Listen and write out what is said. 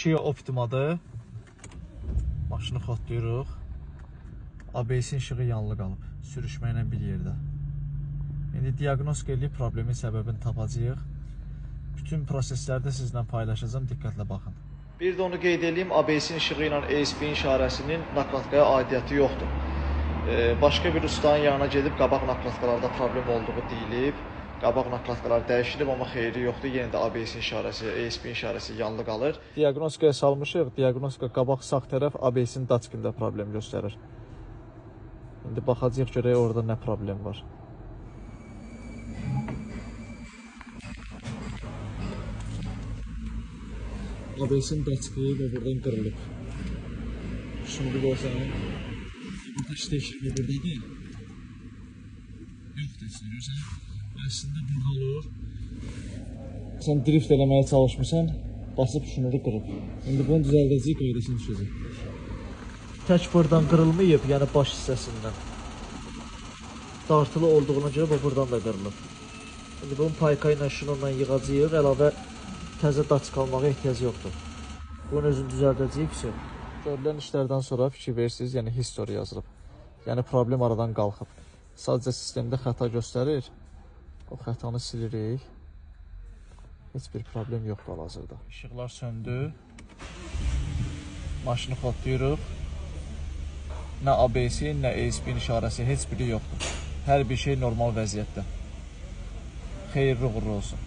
Kia Optima'da maşını xatlayırıq. ABS-in işığı yanılı qalıb, sürüşməklə bir yerdə. İndi diaqnostika edib problemin səbəbini tapacağıq. Bütün proseslərdə sizlə paylaşacağım, diqqətlə baxın. Bir də onu qeyd edeyim, ABS-in işığı ilə ESP işarəsinin nakladkaya aidiyyəti yoxdur. Başqa bir ustanın yanına gedib qabaq nakladkalarda problem olduğu deyilib. Qabaq nakladkalar dəyişilib, amma xeyri yoxdur. Yenə də ABS işarəsi, ESP işarəsi yanılı qalır. Diaqnostikaya salmışıq. Diaqnostika qabaq sağ tərəf ABS-in daçkində problem göstərir. İndi baxacağıq görək orada nə problem var. ABS-in daçkı və buradan qırılıb. Şimdi qorsanın. Ateş değişimi buradadır. Yoxdur, görürsən. Əslində burada olur. Sən drift eləməyə çalışmışsan, basıb şunları qırıb. İndi bunu düzəldəcəyik, qaydasını düşəcək. Tək buradan qırılmayıb, yəni baş hissəsindən. Dartılı olduğuna görə bu buradan da qırılıb. İndi bunun payka ilə şununla yığacağıq, əlavə təzə daçk almağa ehtiyac yoxdur. Bunun özünü düzəldəcəyik ki, görülən işlərdən sonra fikir verirsiniz, yəni history yazılıb. Yəni problem aradan qalxıb. Sadəcə sistemdə xəta göstərir. O xətanı silirik. Heç bir problem yoxdur hal-hazırda. İşıqlar söndü. Maşını xatlayırıq. Nə ABS, nə ESP işarəsi, heç biri yoxdur. Hər bir şey normal vəziyyətdə. Xeyirli uğurlu olsun.